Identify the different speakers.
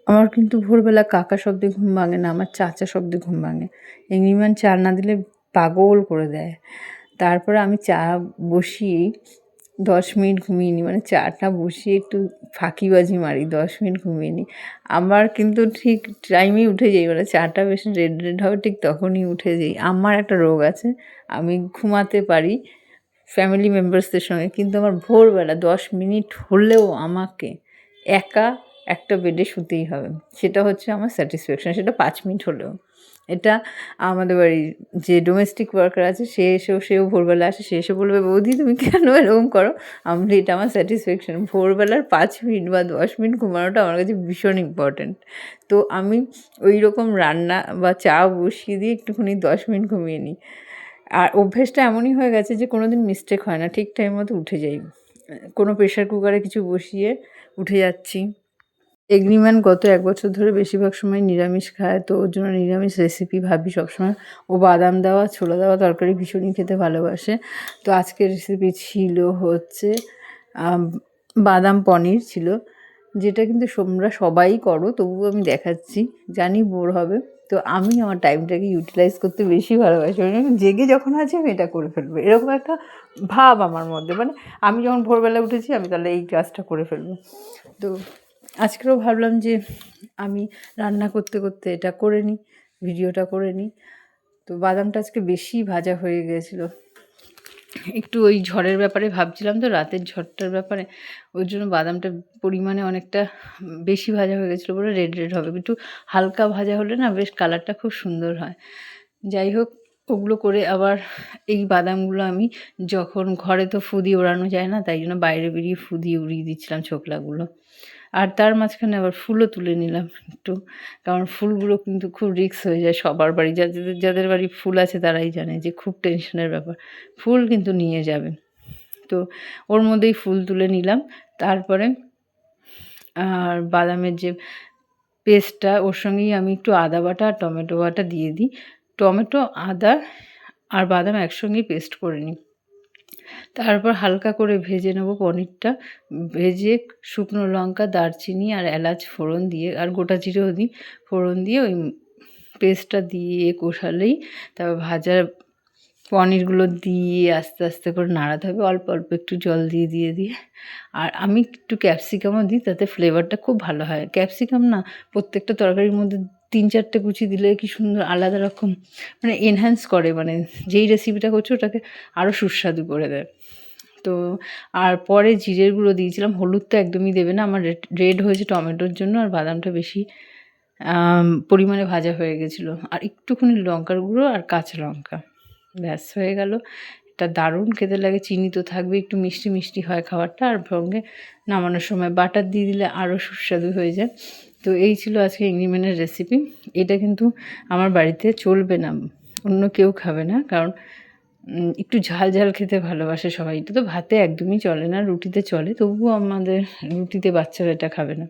Speaker 1: আমার কিন্তু ভোরবেলা কাকা শব্দে ঘুম ভাঙে না, আমার চাচা শব্দে ঘুম ভাঙে। এগ্রিমান চা না দিলে পাগল করে দেয়। তারপরে আমি চা বসিয়ে 10 মিনিট ঘুমিয়ে নিই, মানে চাটা বসিয়ে একটু ফাঁকিবাজি মারি, 10 মিনিট ঘুমিয়ে নিই। আমার কিন্তু ঠিক টাইমেই উঠে যাই, মানে চাটা বেশি রেড রেড হবে ঠিক তখনই উঠে যাই। আমার একটা রোগ আছে, আমি ঘুমাতে পারি ফ্যামিলি মেম্বার্সদের সঙ্গে, কিন্তু আমার ভোরবেলা 10 মিনিট হলেও আমাকে একা একটা বেডে শুতেই হবে। সেটা হচ্ছে আমার স্যাটিসফ্যাকশন, সেটা 5 মিনিট হলেও। এটা আমাদের বাড়ির যে ডোমেস্টিক ওয়ার্কার আছে সেও ভোরবেলা আসে, সে এসে বলবে, বৌদি তুমি কেন এরকম করো? আমি এটা আমার স্যাটিসফ্যাকশন, ভোরবেলার 5 মিনিট বা 10 মিনিট ঘুমানোটা আমার কাছে ভীষণ ইম্পর্ট্যান্ট। তো আমি ওই রকম রান্না বা চা বসিয়ে দিয়ে একটুখানি 10 মিনিট ঘুমিয়ে নিই। আর অভ্যেসটা এমনই হয়ে গেছে যে কোনো দিন মিস্টেক হয় না, ঠিক টাইম মতো উঠে যাই। কোনো প্রেশার কুকারে কিছু বসিয়ে উঠে যাচ্ছি। এগ্রিম্যান গত 1 বছর ধরে বেশিরভাগ সময় নিরামিষ খায়, তো ওর জন্য নিরামিষ রেসিপি ভাবি সবসময়। ও বাদাম দেওয়া, ছোলা দেওয়া তরকারি ভীষণই খেতে ভালোবাসে। তো আজকের রেসিপি ছিল হচ্ছে বাদাম পনির ছিল, যেটা কিন্তু তোমরা সবাই করো, তবুও আমি দেখাচ্ছি। জানি বোর হবে, তো আমি আমার টাইমটাকে ইউটিলাইজ করতে বেশি ভালোবাসি। ওই জন্য জেগে যখন আছি আমি এটা করে ফেলবো, এরকম একটা ভাব আমার মধ্যে। মানে আমি যখন ভোরবেলা উঠেছি আমি তাহলে এই কাজটা করে ফেলবো। তো আজকেও ভাবলাম যে আমি রান্না করতে করতে এটা করে নিই, ভিডিওটা করে নিই। তো বাদামটা আজকে বেশি ভাজা হয়ে গিয়েছিলো, একটু ওই ঝড়ের ব্যাপারে ভাবছিলাম, তো রাতের ঝড়টার ব্যাপারে, ওর জন্য বাদামটা পরিমাণে অনেকটা বেশি ভাজা হয়ে গেছিলো বলে রেড রেড হবে। একটু হালকা ভাজা হলে না বেশ কালারটা খুব সুন্দর হয়। যাই হোক, ওগুলো করে আবার এই বাদামগুলো আমি যখন ঘরে তো ফু দিয়ে ওড়ানো যায় না, তাই জন্য বাইরে বেরিয়ে ফু দিয়ে উড়িয়ে দিচ্ছিলাম ছোকলাগুলো। আর তার মাঝখানে আবার ফুলও তুলে নিলাম একটু, কারণ ফুলগুলো কিন্তু খুব রিস্ক হয়ে যায় সবার বাড়ি। যাদের বাড়ি ফুল আছে তারাই জানে যে খুব টেনশনের ব্যাপার, ফুল কিন্তু নিয়ে যাবে। তো ওর মধ্যেই ফুল তুলে নিলাম। তারপরে আর বাদামের যে পেস্টটা, ওর সঙ্গেই আমি একটু আদা বাটা আর টমেটো বাটা দিয়ে দিই। টমেটো, আদা আর বাদাম একসঙ্গেই পেস্ট করে নিই। তারপর হালকা করে ভেজে নেব পনিরটা। ভেজে শুকনো লঙ্কা, দারচিনি আর এলাচ ফোড়ন দিয়ে, আর গোটা জিরেও দিই, ফোড়ন দিয়ে ওই পেস্টটা দিয়ে কষালেই তারপর ভাজা পনিরগুলো দিয়ে আস্তে আস্তে করে নাড়াতে হবে, অল্প অল্প একটু জল দিয়ে। আর আমি একটু ক্যাপসিকামও দিই, তাতে ফ্লেভারটা খুব ভালো হয়। ক্যাপসিকাম না প্রত্যেকটা তরকারির মধ্যে 3-4টে কুচি দিলে কি সুন্দর আলাদা রকম মানে এনহ্যান্স করে, মানে যেই রেসিপিটা করছো ওটাকে আরও সুস্বাদু করে দেয়। তো আর পরে জিরের গুঁড়ো দিয়েছিলাম, হলুদ তো একদমই দেবে না, আমার রেড হয়েছে টমেটোর জন্য, আর বাদামটা বেশি পরিমাণে ভাজা হয়ে গেছিলো। আর একটুখানি লঙ্কার গুঁড়ো আর কাঁচা লঙ্কা, ব্যাস হয়ে গেল। এটা দারুণ খেতে লাগে, চিনি তো থাকবেই, একটু মিষ্টি মিষ্টি হয় খাবারটা, আর সঙ্গে নামানোর সময় বাটার দিয়ে দিলে আরও সুস্বাদু হয়ে যায়। তো এই ছিল আজকে এগ্রিম্যানের রেসিপি। এটা কিন্তু আমার বাড়িতে চলবে না, অন্য কেউ খাবে না, কারণ একটু ঝাল ঝাল খেতে ভালোবাসে সবাই। এটা তো ভাতে একদমই চলে না, রুটিতে চলে, তবুও আমাদের রুটিতে বাচ্চারা এটা খাবে না।